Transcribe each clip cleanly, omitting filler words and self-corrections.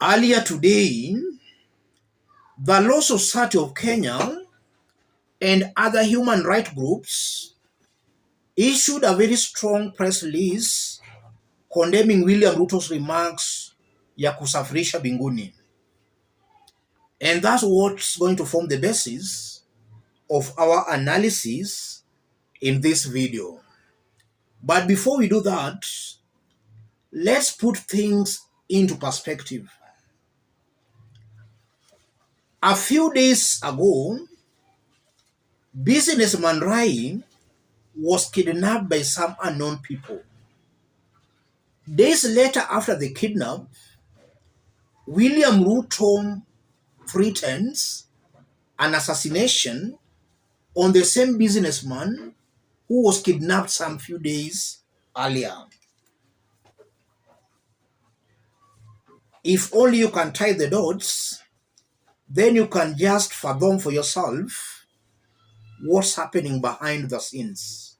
Earlier today, the Law Society of Kenya and other human rights groups issued a very strong press release condemning William Ruto's remarks ya kusafirisha binguni. And that's what's going to form the basis of our analysis in this video. But before we do that, let's put things into perspective. A few days ago, businessman Rai was kidnapped by some unknown people. Days later after the kidnap, William Ruto threatens an assassination on the same businessman who was kidnapped some few days earlier. If only you can tie the dots, then you can just fathom for yourself what's happening behind the scenes.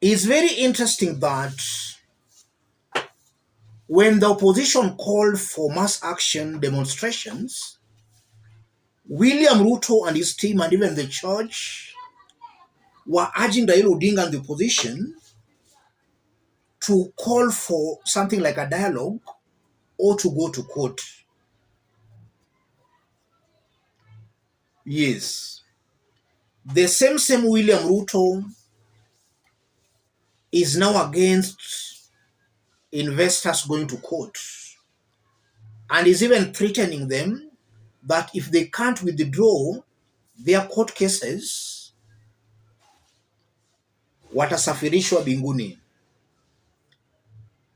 It's very interesting that when the opposition called for mass action demonstrations, William Ruto and his team and even the church were urging Raila Odinga and the opposition to call for something like a dialogue or to go to court. Yes, the same William Ruto is now against investors going to court and is even threatening them that if they can't withdraw their court cases, watasafirishwa binguni.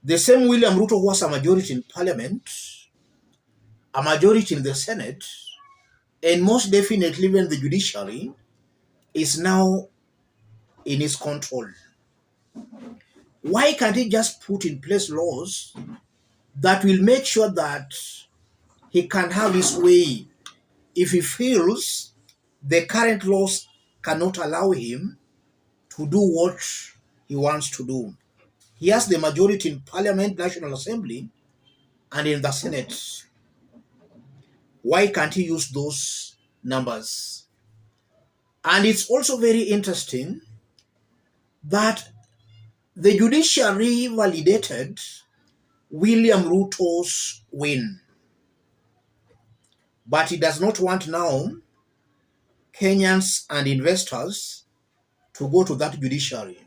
The same William Ruto who has a majority in parliament, a majority in the Senate, and most definitely even the judiciary, is now in his control. Why can't he just put in place laws that will make sure that he can have his way if he feels the current laws cannot allow him to do what he wants to do? He has the majority in Parliament, National Assembly, and in the Senate. Why can't he use those numbers? And it's also very interesting that the judiciary validated William Ruto's win. But he does not want now Kenyans and investors to go to that judiciary.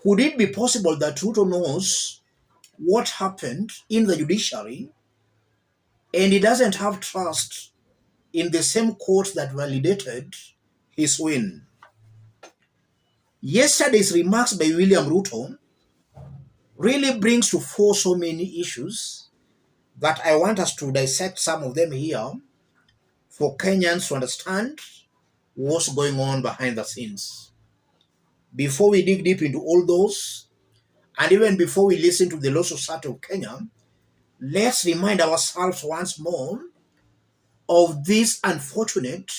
Could it be possible that Ruto knows what happened in the judiciary and he doesn't have trust in the same court that validated his win? Yesterday's remarks by William Ruto really brings to fore so many issues that I want us to dissect some of them here for Kenyans to understand what's going on behind the scenes. Before we dig deep into all those, and even before we listen to the Law Society of Kenya, let's remind ourselves once more of this unfortunate,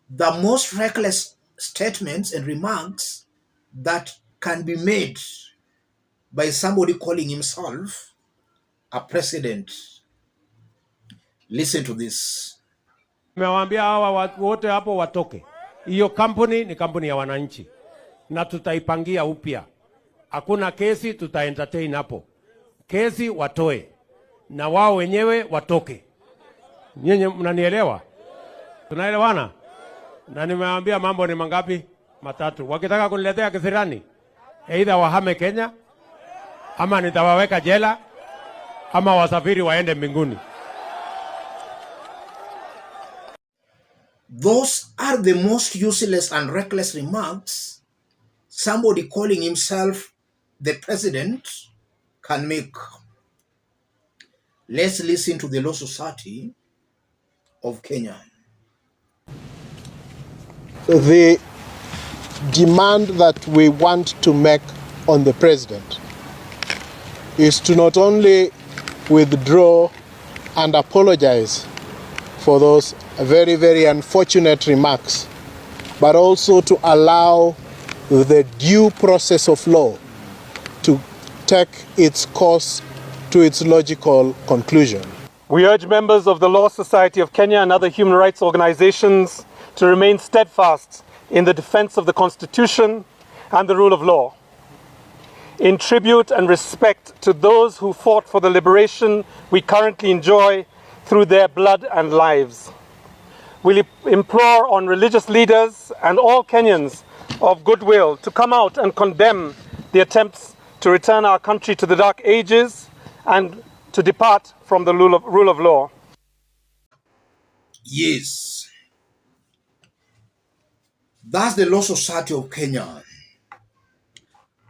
the most reckless statements and remarks that can be made by somebody calling himself a president. Listen to this. Nimewaambia hawa watu wote hapo watoke. Hiyo kampuni ni kampuni ya wananchi na tutaipangia upya. Hakuna kesi entertain hapo. Kesi watoe na wao wenyewe watoke. Nyinyi mnanielewa? Tunaelewana? Na nimewaambia mambo ni mangapi? Matatu. Wakitaka kuniletea kisirani, either wahame Kenya ama nitawaweka jela ama wasafiri waende mbinguni. Those are the most useless and reckless remarks somebody calling himself the president can make. Let's listen to the Law Society of Kenya. The demand that we want to make on the president is to not only withdraw and apologize for those very, very unfortunate remarks, but also to allow the due process of law to take its course to its logical conclusion. We urge members of the Law Society of Kenya and other human rights organizations to remain steadfast in the defense of the Constitution and the rule of law. In tribute and respect to those who fought for the liberation we currently enjoy through their blood and lives, we implore on religious leaders and all Kenyans of goodwill to come out and condemn the attempts to return our country to the dark ages and to depart from the rule of law. Yes, that's the Law Society of Kenya.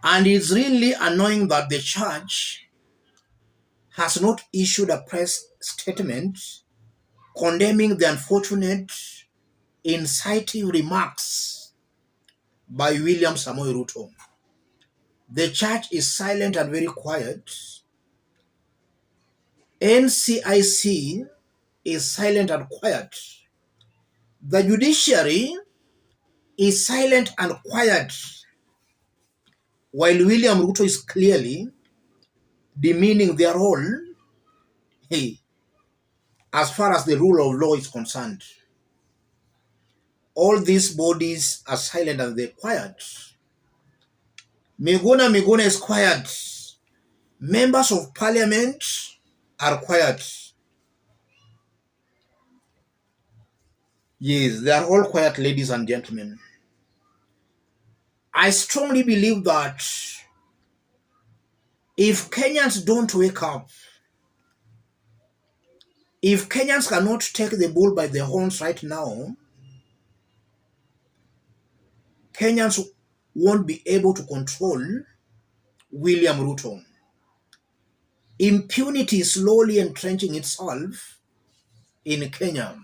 And it's really annoying that the church has not issued a press statement condemning the unfortunate, inciting remarks by William Samoei Ruto. The church is silent and very quiet. NCIC is silent and quiet. The judiciary is silent and quiet, while William Ruto is clearly demeaning their role as far as the rule of law is concerned. All these bodies are silent and they're quiet. Miguna is quiet. Members of parliament are quiet. Yes, they are all quiet, ladies and gentlemen. I strongly believe that if Kenyans don't wake up, if Kenyans cannot take the bull by the horns right now, Kenyans won't be able to control William Ruto. Impunity is slowly entrenching itself in Kenya.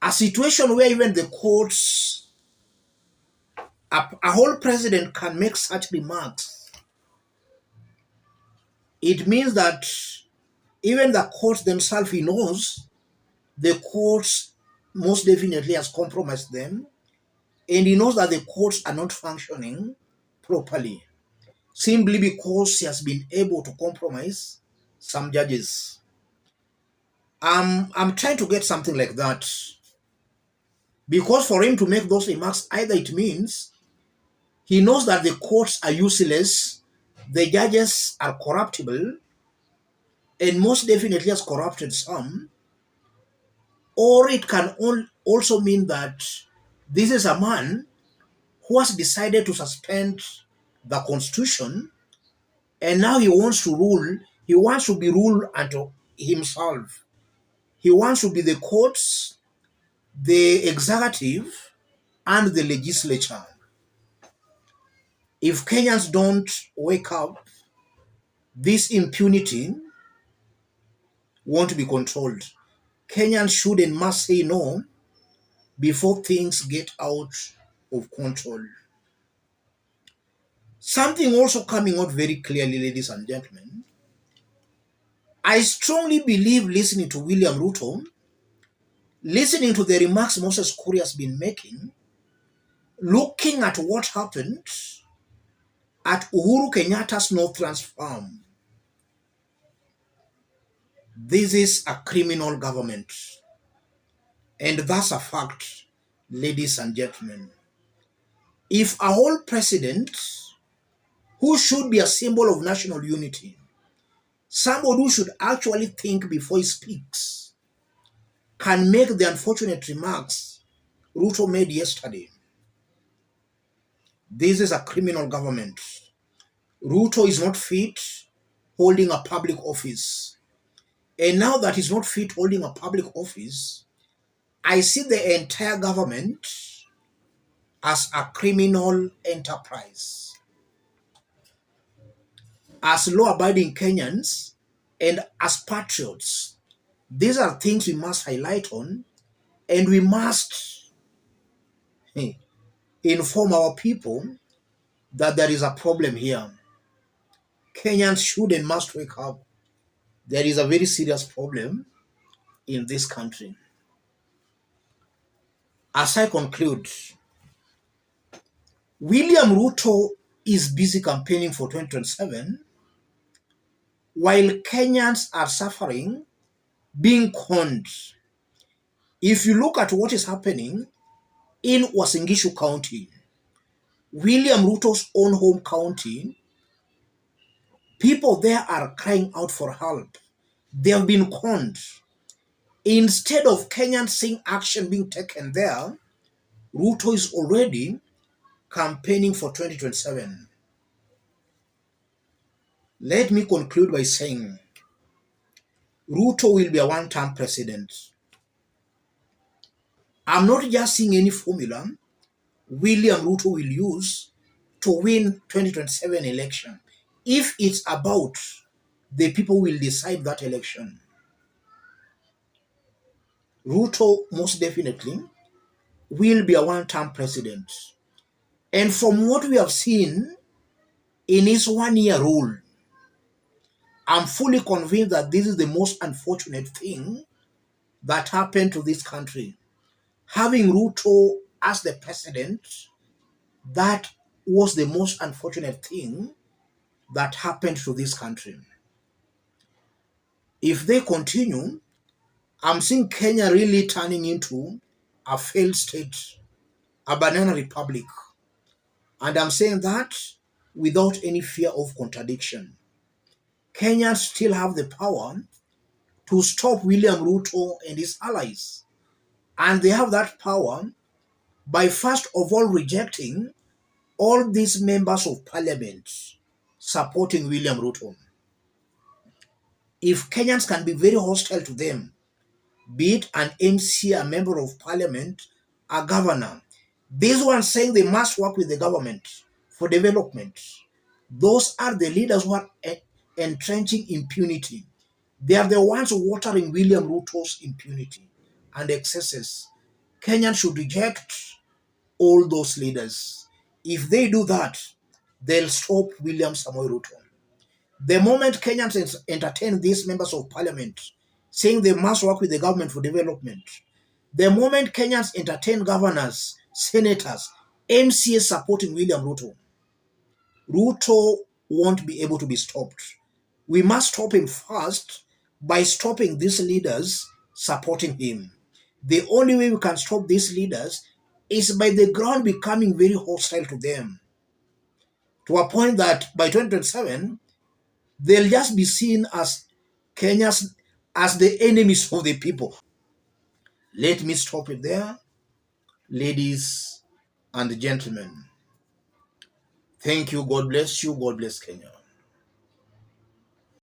A situation where even the courts, a whole president can make such remarks. It means that even the courts themselves, he knows the courts most definitely has compromised them, and he knows that the courts are not functioning properly, simply because he has been able to compromise some judges. I'm trying to get something like that, because for him to make those remarks, either it means he knows that the courts are useless, the judges are corruptible, and most definitely has corrupted some, or it can also mean that this is a man who has decided to suspend the constitution, and now he wants to rule. He wants to be ruled unto himself. He wants to be the courts, the executive, and the legislature. If Kenyans don't wake up, this impunity won't be controlled. Kenyans should and must say no before things get out of control. Something also coming out very clearly, ladies and gentlemen. I strongly believe, listening to William Ruto, listening to the remarks Moses Kuria has been making, looking at what happened at Uhuru Kenyatta's Northlands farm, this is a criminal government. And that's a fact, ladies and gentlemen. If a whole president, who should be a symbol of national unity, somebody who should actually think before he speaks, can make the unfortunate remarks Ruto made yesterday, this is a criminal government. Ruto is not fit holding a public office. And now that he's not fit holding a public office, I see the entire government as a criminal enterprise. As law-abiding Kenyans and as patriots, these are things we must highlight on, and we must inform our people that there is a problem here. Kenyans should and must wake up. There is a very serious problem in this country. As I conclude, William Ruto is busy campaigning for 2027, while Kenyans are suffering, being conned. If you look at what is happening in Uasin Gishu County, William Ruto's own home county, people there are crying out for help. They have been conned. Instead of Kenyans seeing action being taken there, Ruto is already campaigning for 2027. Let me conclude by saying Ruto will be a one-term president. I'm not just seeing any formula William Ruto will use to win 2027 election. If it's about the people will decide that election, Ruto most definitely will be a one-term president. And from what we have seen in his one-year rule, I'm fully convinced that this is the most unfortunate thing that happened to this country. Having Ruto as the president, that was the most unfortunate thing that happened to this country. If they continue, I'm seeing Kenya really turning into a failed state, a banana republic. And I'm saying that without any fear of contradiction. Kenyans still have the power to stop William Ruto and his allies. And they have that power by first of all rejecting all these members of parliament supporting William Ruto. If Kenyans can be very hostile to them, be it an MC, a member of parliament, a governor, these ones saying they must work with the government for development, those are the leaders who are entrenching impunity. They are the ones watering William Ruto's impunity and excesses. Kenyans should reject all those leaders. If they do that, they'll stop William Samoei Ruto. The moment Kenyans entertain these members of parliament saying they must work with the government for development, the moment Kenyans entertain governors, senators, MCAs supporting William Ruto, Ruto won't be able to be stopped. We must stop him first by stopping these leaders supporting him. The only way we can stop these leaders is by the ground becoming very hostile to them, to a point that by 2027, they'll just be seen as Kenyans as the enemies of the people. Let me stop it there, ladies and gentlemen. Thank you. God bless you. God bless Kenya.